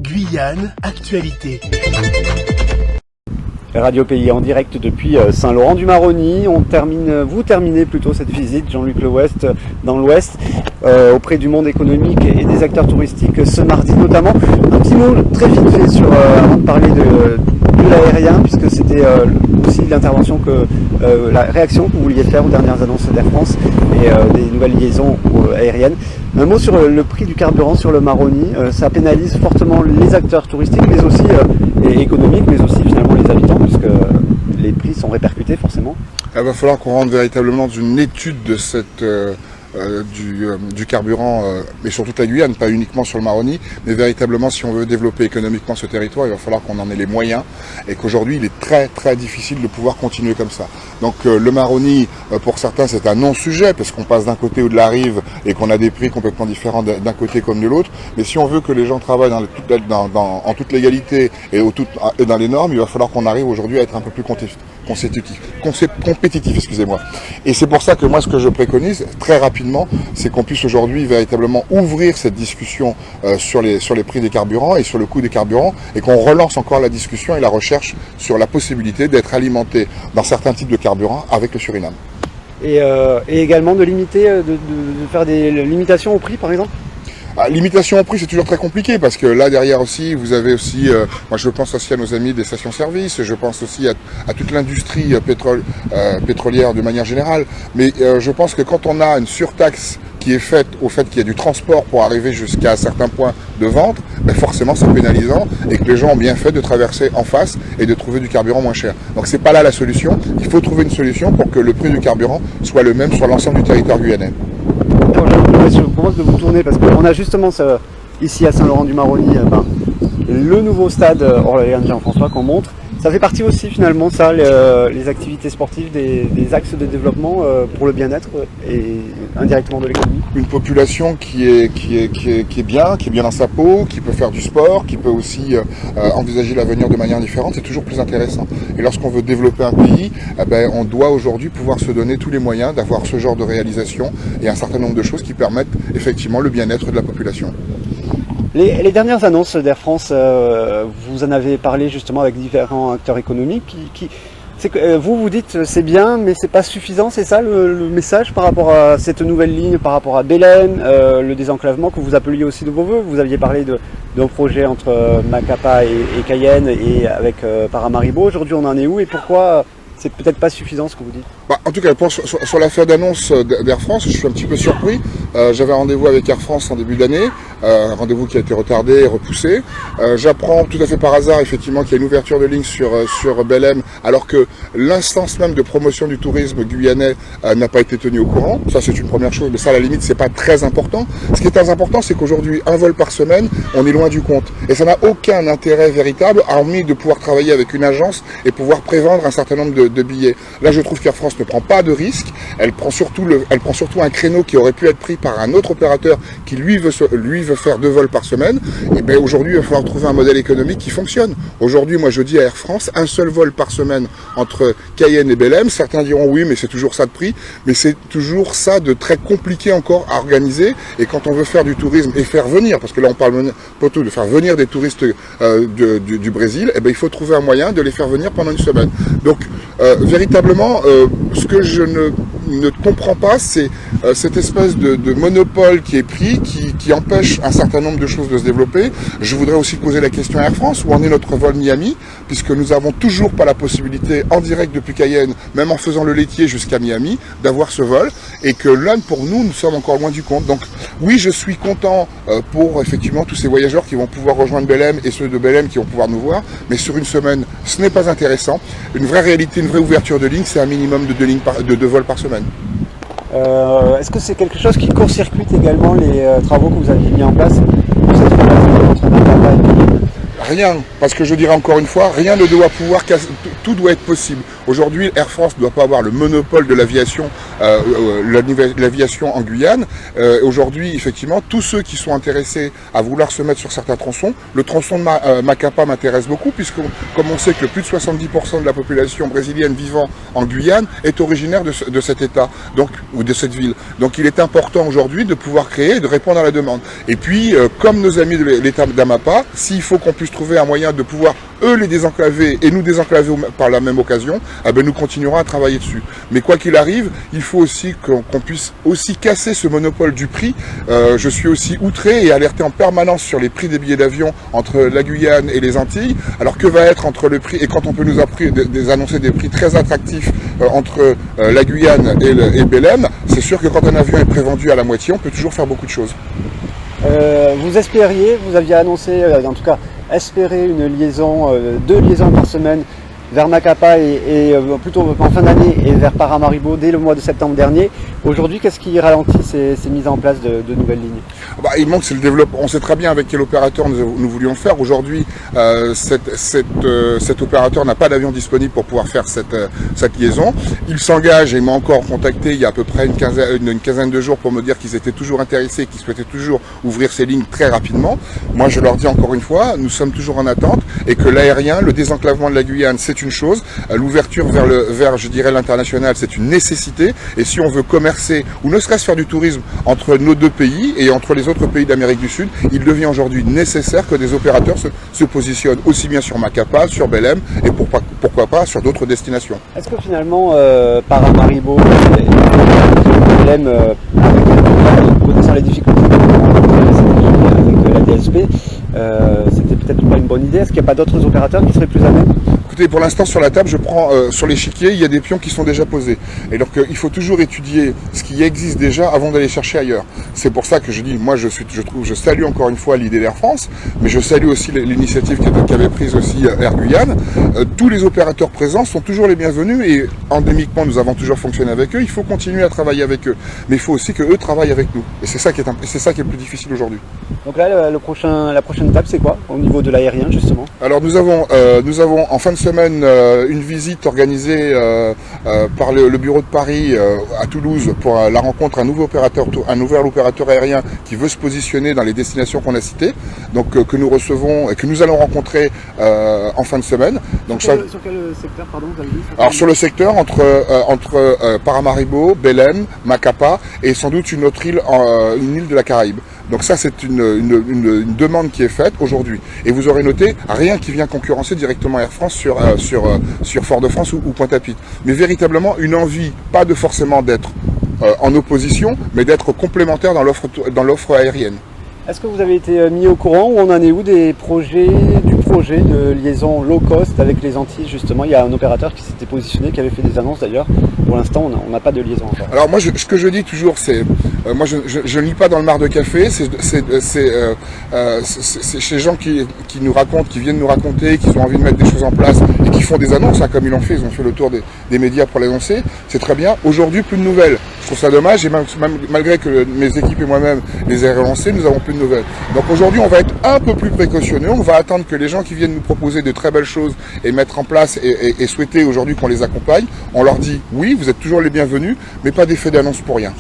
Guyane, actualité. Radio Pays en direct depuis Saint-Laurent-du-Maroni. Vous terminez plutôt cette visite, Jean-Luc Lewest, dans l'Ouest, auprès du monde économique et des acteurs touristiques ce mardi notamment. Un petit mot très vite fait avant de parler de l'aérien, puisque c'était aussi l'intervention la réaction que vous vouliez faire aux dernières annonces d'Air France et des nouvelles liaisons aériennes. Un mot sur le prix du carburant sur le Maroni. Ça pénalise fortement les acteurs touristiques, mais aussi et économiques, mais aussi finalement les habitants, puisque les prix sont répercutés forcément. Il va falloir qu'on rentre véritablement dans une étude de du carburant, mais sur toute la Guyane, pas uniquement sur le Maroni, mais véritablement si on veut développer économiquement ce territoire, il va falloir qu'on en ait les moyens et qu'aujourd'hui il est très très difficile de pouvoir continuer comme ça. Donc le Maroni, pour certains c'est un non-sujet parce qu'on passe d'un côté ou de la rive et qu'on a des prix complètement différents d'un côté comme de l'autre, mais si on veut que les gens travaillent en toute légalité et dans les normes, il va falloir qu'on arrive aujourd'hui à être un peu plus compétitif, excusez-moi. Et c'est pour ça que moi ce que je préconise très rapidement, c'est qu'on puisse aujourd'hui véritablement ouvrir cette discussion sur les prix des carburants et sur le coût des carburants et qu'on relance encore la discussion et la recherche sur la possibilité d'être alimenté dans certains types de carburants avec le Suriname. Et également de limiter, de faire des limitations au prix par exemple. Limitation au prix, c'est toujours très compliqué parce que là derrière aussi, vous avez aussi, moi je pense aussi à nos amis des stations-service, je pense aussi à toute l'industrie pétrolière de manière générale. Mais je pense que quand on a une surtaxe qui est faite au fait qu'il y a du transport pour arriver jusqu'à un certain point de vente, ben forcément c'est pénalisant et que les gens ont bien fait de traverser en face et de trouver du carburant moins cher. Donc c'est pas là la solution, il faut trouver une solution pour que le prix du carburant soit le même sur l'ensemble du territoire guyanais. Je vous propose de vous tourner parce qu'on a justement ici à Saint-Laurent-du-Maroni le nouveau stade Orléans Jean-François qu'on montre. Ça fait partie aussi finalement les activités sportives des axes de développement pour le bien-être et indirectement de l'économie. Une population qui est bien dans sa peau, qui peut faire du sport, qui peut aussi envisager l'avenir de manière différente, c'est toujours plus intéressant. Et lorsqu'on veut développer un pays, on doit aujourd'hui pouvoir se donner tous les moyens d'avoir ce genre de réalisation et un certain nombre de choses qui permettent effectivement le bien-être de la population. Les dernières annonces d'Air France, vous en avez parlé justement avec différents acteurs économiques. C'est que vous dites c'est bien, mais c'est pas suffisant, c'est ça le message par rapport à cette nouvelle ligne, par rapport à Belém, le désenclavement que vous appeliez aussi de vos voeux. Vous aviez parlé d'un projet entre Macapa et Cayenne et avec Paramaribo. Aujourd'hui, on en est où et pourquoi c'est peut-être pas suffisant ce que vous dites? En tout cas, sur l'affaire d'annonce d'Air France, je suis un petit peu surpris. J'avais un rendez-vous avec Air France en début d'année, un rendez-vous qui a été retardé et repoussé. J'apprends tout à fait par hasard effectivement qu'il y a une ouverture de ligne sur Belém, alors que l'instance même de promotion du tourisme guyanais n'a pas été tenue au courant. Ça c'est une première chose, mais ça à la limite c'est pas très important. Ce qui est très important, c'est qu'aujourd'hui un vol par semaine, on est loin du compte. Et ça n'a aucun intérêt véritable, hormis de pouvoir travailler avec une agence et pouvoir prévendre un certain nombre de billets. Là je trouve qu'Air France ne prend pas de risque, elle prend surtout un créneau qui aurait pu être pris par un autre opérateur qui lui veut faire 2 vols par semaine. Et bien aujourd'hui il va falloir trouver un modèle économique qui fonctionne. Aujourd'hui moi je dis à Air France un seul vol par semaine entre Cayenne et Belém. Certains diront oui mais c'est toujours ça de prix, mais c'est toujours ça de très compliqué encore à organiser. Et quand on veut faire du tourisme et faire venir, parce que là on parle plutôt de faire venir des touristes du Brésil, et bien il faut trouver un moyen de les faire venir pendant une semaine. Donc véritablement ce que je ne comprends pas, c'est cette espèce de monopole qui est pris, qui empêche un certain nombre de choses de se développer. Je voudrais aussi poser la question à Air France, où en est notre vol Miami, puisque nous n'avons toujours pas la possibilité, en direct depuis Cayenne, même en faisant le laitier jusqu'à Miami, d'avoir ce vol, et que là, pour nous sommes encore loin du compte. Donc oui, je suis content pour effectivement tous ces voyageurs qui vont pouvoir rejoindre Belém et ceux de Belém qui vont pouvoir nous voir, mais sur une semaine, ce n'est pas intéressant. Une vraie réalité, une vraie ouverture de ligne, c'est un minimum de 2 vols par semaine. Est-ce que c'est quelque chose qui court-circuite également les travaux que vous aviez mis en place pour cette relation entre Macapa et Cayenne? Rien, parce que je dirais encore une fois, rien ne doit pouvoir, tout doit être possible. Aujourd'hui, Air France ne doit pas avoir le monopole de l'aviation l'aviation en Guyane. Aujourd'hui, effectivement, tous ceux qui sont intéressés à vouloir se mettre sur certains tronçons, le tronçon de Macapá m'intéresse beaucoup, puisque comme on sait que plus de 70% de la population brésilienne vivant en Guyane est originaire de cet État, donc, ou de cette ville. Donc il est important aujourd'hui de pouvoir créer et de répondre à la demande. Et puis, comme nos amis de l'État d'Amapá, s'il faut qu'on puisse trouver un moyen de pouvoir, eux, les désenclaver et nous désenclaver par la même occasion, nous continuerons à travailler dessus. Mais quoi qu'il arrive, il faut aussi qu'on puisse aussi casser ce monopole du prix. Je suis aussi outré et alerté en permanence sur les prix des billets d'avion entre la Guyane et les Antilles. Alors que va être entre le prix, et quand on peut nous annoncer des prix très attractifs entre la Guyane et Belém, c'est sûr que quand un avion est prévendu à la moitié, on peut toujours faire beaucoup de choses. Vous espériez, vous aviez annoncé, en tout cas, espérer une liaison, 2 liaisons par semaine vers Macapá et plutôt en fin d'année et vers Paramaribo dès le mois de septembre dernier. Aujourd'hui, qu'est-ce qui ralentit ces mises en place de nouvelles lignes? Il manque, c'est le développement. On sait très bien avec quel opérateur nous voulions faire. Aujourd'hui, cet opérateur n'a pas d'avion disponible pour pouvoir faire cette liaison. Il s'engage et il m'a encore contacté il y a à peu près une quinzaine de jours pour me dire qu'ils étaient toujours intéressés, qu'ils souhaitaient toujours ouvrir ces lignes très rapidement. Moi, je leur dis encore une fois, nous sommes toujours en attente et que l'aérien, le désenclavement de la Guyane, c'est une chose. L'ouverture vers, je dirais, l'international, c'est une nécessité. Et si on veut commercer, ou ne serait-ce faire du tourisme entre nos deux pays et entre les autres pays d'Amérique du Sud, il devient aujourd'hui nécessaire que des opérateurs se positionnent aussi bien sur Macapá, sur Belém et pourquoi pas sur d'autres destinations. Est-ce que finalement, Paramaribo et Belém, connaissant les difficultés avec la DSP, c'était peut-être pas une bonne idée? Est-ce qu'il n'y a pas d'autres opérateurs qui seraient plus à même? Écoutez, pour l'instant sur la table, je prends sur l'échiquier, il y a des pions qui sont déjà posés. Et donc il faut toujours étudier ce qui existe déjà avant d'aller chercher ailleurs. C'est pour ça que je dis, moi je salue encore une fois l'idée d'Air France, mais je salue aussi l'initiative qu'avait prise aussi Air Guyane. Tous les opérateurs présents sont toujours les bienvenus et endémiquement nous avons toujours fonctionné avec eux. Il faut continuer à travailler avec eux, mais il faut aussi que eux travaillent avec nous. Et c'est ça qui est le plus difficile aujourd'hui. Donc là, la prochaine étape, c'est quoi au niveau de l'aérien justement? Alors nous avons en fin de semaine une visite organisée par le bureau de Paris à Toulouse pour la rencontre un nouvel opérateur aérien qui veut se positionner dans les destinations qu'on a citées, donc que nous recevons et que nous allons rencontrer en fin de semaine. Donc sur quel secteur, pardon, vous avez dit? Alors sur le secteur entre Paramaribo, Belém, Macapá et sans doute une autre île, une île de la Caraïbe. Donc ça c'est une demande qui est faite aujourd'hui. Et vous aurez noté, rien qui vient concurrencer directement Air France sur Fort-de-France ou Pointe-à-Pitre. Mais véritablement une envie, pas de forcément d'être en opposition, mais d'être complémentaire dans l'offre aérienne. Est-ce que vous avez été mis au courant où on en est où du projet de liaison low cost avec les Antilles justement? Il y a un opérateur qui s'était positionné, qui avait fait des annonces d'ailleurs. Pour l'instant, on n'a pas de liaison encore. Alors moi, ce que je dis toujours, c'est, moi je ne lis pas dans le mar de café. C'est ces gens qui nous racontent, qui viennent nous raconter, qui ont envie de mettre des choses en place et qui font des annonces, comme ils l'ont fait. Ils ont fait le tour des médias pour l'annoncer. C'est très bien. Aujourd'hui, plus de nouvelles. Je trouve ça dommage et malgré que mes équipes et moi-même les aient relancées, nous avons plus de nouvelles. Donc aujourd'hui, on va être un peu plus précautionneux. On va attendre que les gens qui viennent nous proposer de très belles choses et mettre en place et souhaiter aujourd'hui qu'on les accompagne, on leur dit oui, vous êtes toujours les bienvenus, mais pas d'effet d'annonce pour rien.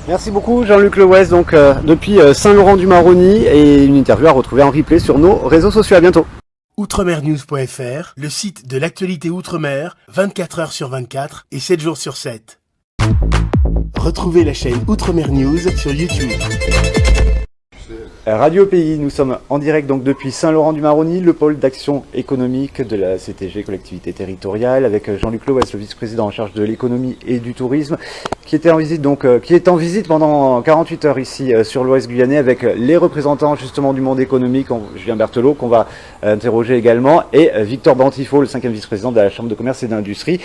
Merci beaucoup Jean-Luc Lewes, donc depuis Saint-Laurent-du-Maroni, et une interview à retrouver en replay sur nos réseaux sociaux. À bientôt. Outremernews.fr, le site de l'actualité outre-mer, 24 heures sur 24 et 7 jours sur 7. Retrouvez la chaîne Outremer News sur YouTube. Radio Pays, nous sommes en direct donc depuis Saint-Laurent-du-Maroni, le pôle d'action économique de la CTG, collectivité territoriale, avec Jean-Luc Lewes, le vice-président en charge de l'économie et du tourisme, qui est en visite pendant 48 heures ici sur l'Ouest guyanais avec les représentants justement du monde économique, Julien Berthelot qu'on va interroger également, et Victor Bantifo, le 5e vice-président de la Chambre de commerce et d'industrie.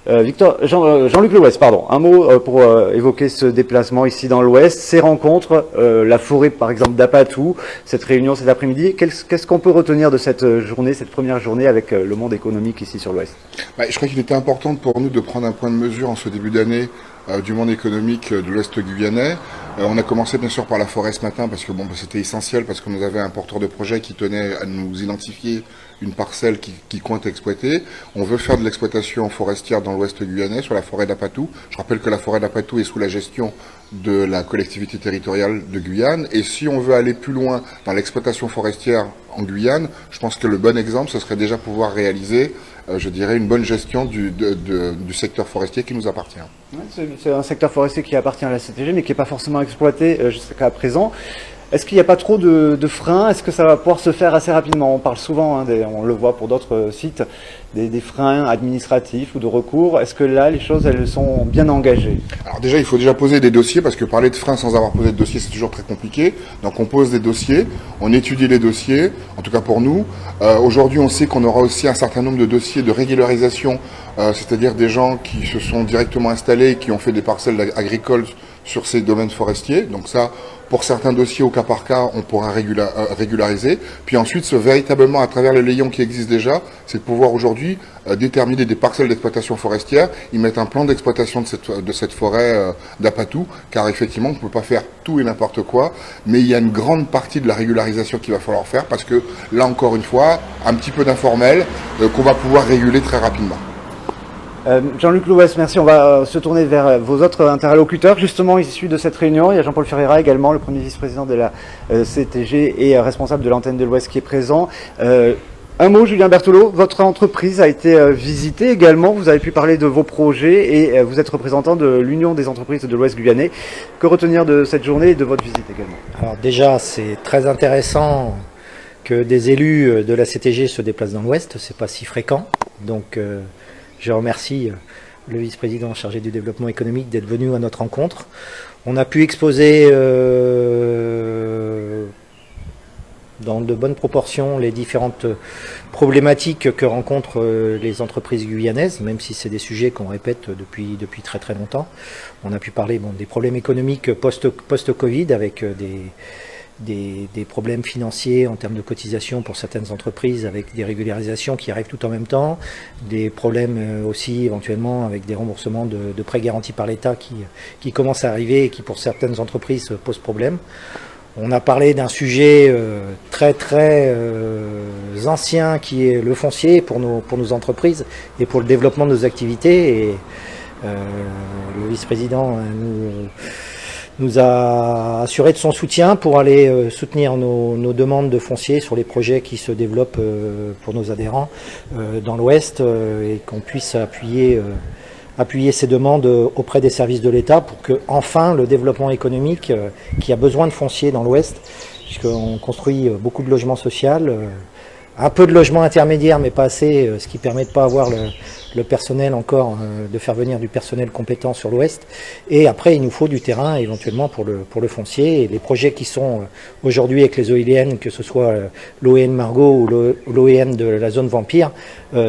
Jean-Luc Lewes, pardon, un mot pour évoquer ce déplacement ici dans l'Ouest, ces rencontres, la forêt par exemple d'Apatou, cette réunion cet après-midi. Qu'est-ce qu'on peut retenir de cette journée, cette première journée avec le monde économique ici sur l'Ouest? Je crois qu'il était important pour nous de prendre un point de mesure en ce début d'année du monde économique de l'Ouest guyanais. On a commencé bien sûr par la forêt ce matin parce que bon, c'était essentiel, parce que nous avait un porteur de projet qui tenait à nous identifier une parcelle qui compte exploiter. On veut faire de l'exploitation forestière dans l'ouest guyanais, sur la forêt d'Apatou. Je rappelle que la forêt d'Apatou est sous la gestion de la collectivité territoriale de Guyane. Et si on veut aller plus loin dans l'exploitation forestière en Guyane, je pense que le bon exemple, ce serait déjà pouvoir réaliser, je dirais, une bonne gestion du secteur forestier qui nous appartient. Ouais, c'est un secteur forestier qui appartient à la CTG, mais qui n'est pas forcément exploité jusqu'à présent. Est-ce qu'il n'y a pas trop de freins? Est-ce que ça va pouvoir se faire assez rapidement? On parle souvent, on le voit pour d'autres sites, des freins administratifs ou de recours. Est-ce que là, les choses, elles sont bien engagées? Alors déjà, il faut déjà poser des dossiers, parce que parler de freins sans avoir posé de dossier, c'est toujours très compliqué. Donc on pose des dossiers, on étudie les dossiers, en tout cas pour nous. Aujourd'hui, on sait qu'on aura aussi un certain nombre de dossiers de régularisation, c'est-à-dire des gens qui se sont directement installés, qui ont fait des parcelles agricoles sur ces domaines forestiers. Donc ça, pour certains dossiers au cas par cas, on pourra régulariser. Puis ensuite, véritablement, à travers les layons qui existent déjà, c'est de pouvoir aujourd'hui déterminer des parcelles d'exploitation forestière, y mettre un plan d'exploitation de cette forêt d'Apatou, car effectivement, on ne peut pas faire tout et n'importe quoi, mais il y a une grande partie de la régularisation qu'il va falloir faire, parce que là, encore une fois, un petit peu d'informel qu'on va pouvoir réguler très rapidement. Jean-Luc Louest, merci. On va se tourner vers vos autres interlocuteurs, justement issus de cette réunion. Il y a Jean-Paul Ferreira également, le premier vice-président de la CTG et responsable de l'antenne de l'Ouest qui est présent. Un mot, Julien Berthelot, votre entreprise a été visitée également. Vous avez pu parler de vos projets et vous êtes représentant de l'Union des entreprises de l'Ouest guyanais. Que retenir de cette journée et de votre visite également? Alors déjà, c'est très intéressant que des élus de la CTG se déplacent dans l'Ouest. C'est pas si fréquent. Donc je remercie le vice-président chargé du développement économique d'être venu à notre rencontre. On a pu exposer dans de bonnes proportions les différentes problématiques que rencontrent les entreprises guyanaises, même si c'est des sujets qu'on répète depuis très très longtemps. On a pu parler des problèmes économiques post-Covid avec des problèmes financiers en termes de cotisation pour certaines entreprises avec des régularisations qui arrivent tout en même temps, des problèmes aussi éventuellement avec des remboursements de prêts garantis par l'État qui commencent à arriver et qui pour certaines entreprises posent problème. On a parlé d'un sujet très ancien qui est le foncier pour nos entreprises et pour le développement de nos activités. Et le vice-président nous a assuré de son soutien pour aller soutenir nos demandes de foncier sur les projets qui se développent pour nos adhérents dans l'Ouest et qu'on puisse appuyer ces demandes auprès des services de l'État pour que enfin le développement économique qui a besoin de foncier dans l'Ouest, puisqu'on construit beaucoup de logements sociaux, un peu de logements intermédiaires mais pas assez, ce qui permet de ne pas avoir le personnel encore, de faire venir du personnel compétent sur l'Ouest. Et après, il nous faut du terrain éventuellement pour le foncier. Et les projets qui sont aujourd'hui avec les OIN, que ce soit l'OEN Margot ou l'OEN de la zone Vampire,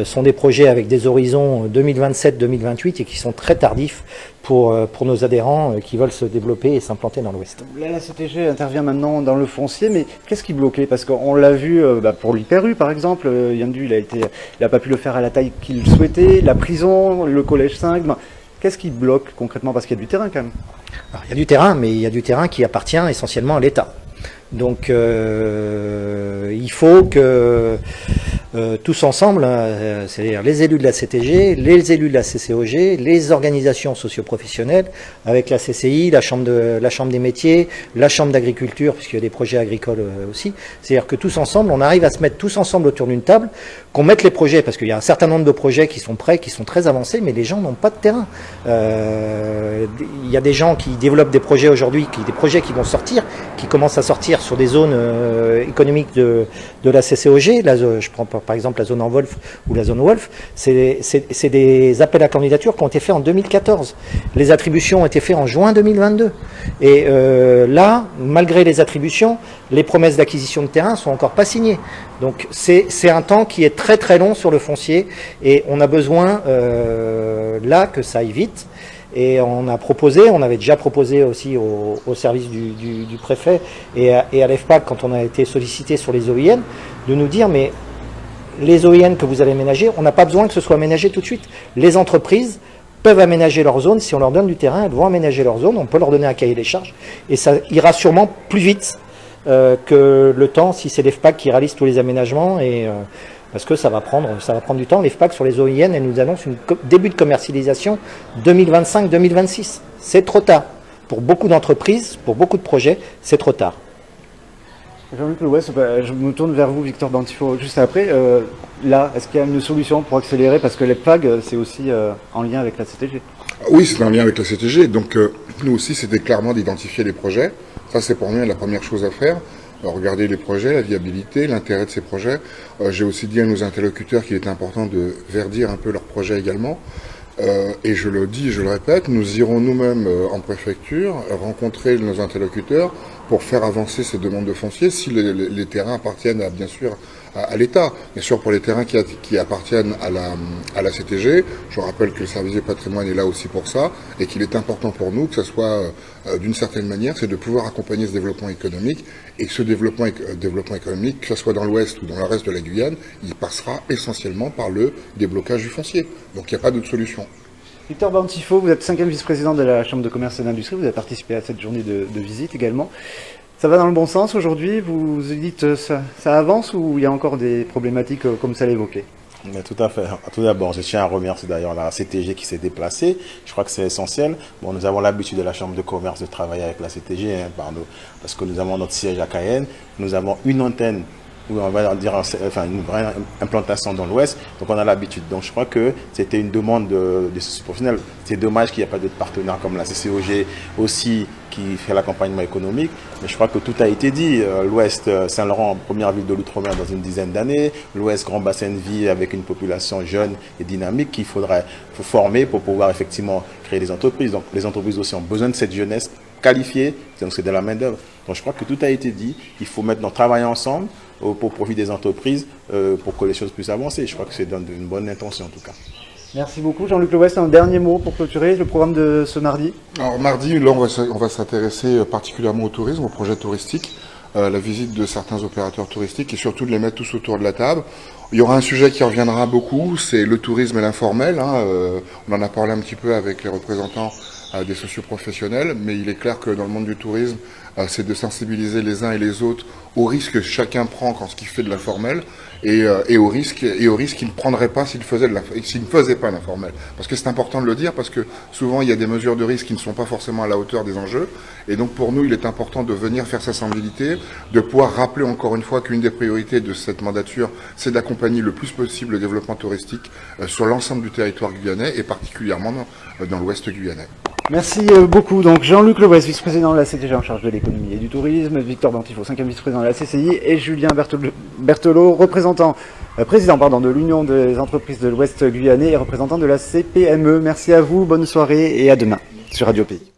sont des projets avec des horizons 2027-2028 et qui sont très tardifs pour nos adhérents qui veulent se développer et s'implanter dans l'Ouest. Là, la CTG intervient maintenant dans le foncier, mais qu'est-ce qui bloquait? Parce qu'on l'a vu pour l'Hyper-U par exemple, Yandu, il n'a pas pu le faire à la taille qu'il souhaitait. La prison, le collège 5, qu'est-ce qui bloque concrètement? Parce qu'il y a du terrain quand même. Alors, il y a du terrain, mais il y a du terrain qui appartient essentiellement à l'État. Donc il faut que tous ensemble, c'est-à-dire les élus de la CTG, les élus de la CCOG, les organisations socioprofessionnelles, avec la CCI, la chambre des métiers, la chambre d'agriculture, puisqu'il y a des projets agricoles aussi, c'est-à-dire que tous ensemble, on arrive à se mettre tous ensemble autour d'une table, qu'on mette les projets, parce qu'il y a un certain nombre de projets qui sont prêts, qui sont très avancés, mais les gens n'ont pas de terrain. Il y a des gens qui développent des projets aujourd'hui, des projets qui vont sortir, qui commencent à sortir sur des zones économiques de la CCOG. Là, je prends par exemple la zone en Wolf ou la zone Wolf. C'est des appels à candidature qui ont été faits en 2014. Les attributions ont été faites en juin 2022. Et là, malgré les attributions, les promesses d'acquisition de terrain sont encore pas signées. Donc c'est un temps qui est très très long sur le foncier et on a besoin là que ça aille vite. Et on avait déjà proposé aussi au service du préfet et à l'EFPAC, quand on a été sollicité sur les OIN, de nous dire mais les OIN que vous allez ménager, on n'a pas besoin que ce soit ménagé tout de suite. Les entreprises peuvent aménager leur zone. Si on leur donne du terrain, elles vont aménager leur zone. On peut leur donner un cahier des charges et ça ira sûrement plus vite que le temps si c'est l'EFPAC qui réalise tous les aménagements parce que ça va prendre du temps. L'EFPAC sur les OIN, elle nous annonce un début de commercialisation 2025-2026. C'est trop tard. Pour beaucoup d'entreprises, pour beaucoup de projets, c'est trop tard. Jean-Luc Le Ouest, je me tourne vers vous, Victor Bantifo, juste après. Là, est-ce qu'il y a une solution pour accélérer? Parce que l'EFPAG, c'est aussi en lien avec la CTG. Oui, c'est en lien avec la CTG. Donc, nous aussi, c'était clairement d'identifier les projets. Ça, c'est pour nous la première chose à faire. Regarder les projets, la viabilité, l'intérêt de ces projets. J'ai aussi dit à nos interlocuteurs qu'il était important de verdir un peu leurs projets également. Et je le dis, je le répète, nous irons nous-mêmes en préfecture rencontrer nos interlocuteurs pour faire avancer ces demandes de foncier si les terrains appartiennent bien sûr à l'État. Bien sûr, pour les terrains qui appartiennent à la CTG, je rappelle que le service du patrimoine est là aussi pour ça et qu'il est important pour nous que ce soit d'une certaine manière, c'est de pouvoir accompagner ce développement économique et ce développement économique, que ce soit dans l'Ouest ou dans le reste de la Guyane, il passera essentiellement par le déblocage du foncier. Donc il n'y a pas d'autre solution. Victor Bantifo, vous êtes 5e vice-président de la Chambre de commerce et d'industrie, vous avez participé à cette journée de visite également. Ça va dans le bon sens aujourd'hui? Vous dites ça avance ou il y a encore des problématiques comme ça l'évoquait? Mais tout à fait. Tout d'abord, je tiens à remercier d'ailleurs la CTG qui s'est déplacée. Je crois que c'est essentiel. Bon, nous avons l'habitude de la Chambre de commerce de travailler avec la CTG, parce que nous avons notre siège à Cayenne. Nous avons une antenne, ou on va dire une vraie implantation dans l'Ouest. Donc on a l'habitude. Donc je crois que c'était une demande des socio-professionnels. C'est dommage qu'il n'y ait pas d'autres partenaires comme la CCOG aussi qui fait l'accompagnement économique. Mais je crois que tout a été dit. L'Ouest, Saint-Laurent, première ville de l'Outre-mer dans une dizaine d'années. L'Ouest, grand bassin de vie avec une population jeune et dynamique qu'il faut former pour pouvoir effectivement créer des entreprises. Donc les entreprises aussi ont besoin de cette jeunesse qualifiée, donc c'est de la main-d'œuvre. Donc je crois que tout a été dit. Il faut maintenant travailler ensemble pour profit des entreprises, pour que les choses puissent avancer. Je crois que c'est une bonne intention en tout cas. Merci beaucoup. Jean-Luc Le Ouest, un dernier mot pour clôturer le programme de ce mardi. Alors mardi, là, on va s'intéresser particulièrement au tourisme, aux projets touristiques, la visite de certains opérateurs touristiques et surtout de les mettre tous autour de la table. Il y aura un sujet qui reviendra beaucoup, c'est le tourisme et l'informel. On en a parlé un petit peu avec les représentants des socioprofessionnels, mais il est clair que dans le monde du tourisme, c'est de sensibiliser les uns et les autres aux risques que chacun prend quand il fait de l'informel et aux risques qu'il ne prendrait pas s'il ne faisait pas l'informel. Parce que c'est important de le dire, parce que souvent il y a des mesures de risque qui ne sont pas forcément à la hauteur des enjeux. Et donc pour nous, il est important de venir faire sa sensibilité, de pouvoir rappeler encore une fois qu'une des priorités de cette mandature, c'est d'accompagner le plus possible le développement touristique sur l'ensemble du territoire guyanais et particulièrement dans l'ouest guyanais. Merci beaucoup. Donc Jean-Luc Le Ouest, vice-président de la CTG en charge de l'économie et du tourisme, Victor Bantifo, 5e vice-président de la CCI, et Julien Berthelot, président de l'Union des entreprises de l'Ouest guyanais et représentant de la CPME. Merci à vous, bonne soirée et à demain sur Radio Pays.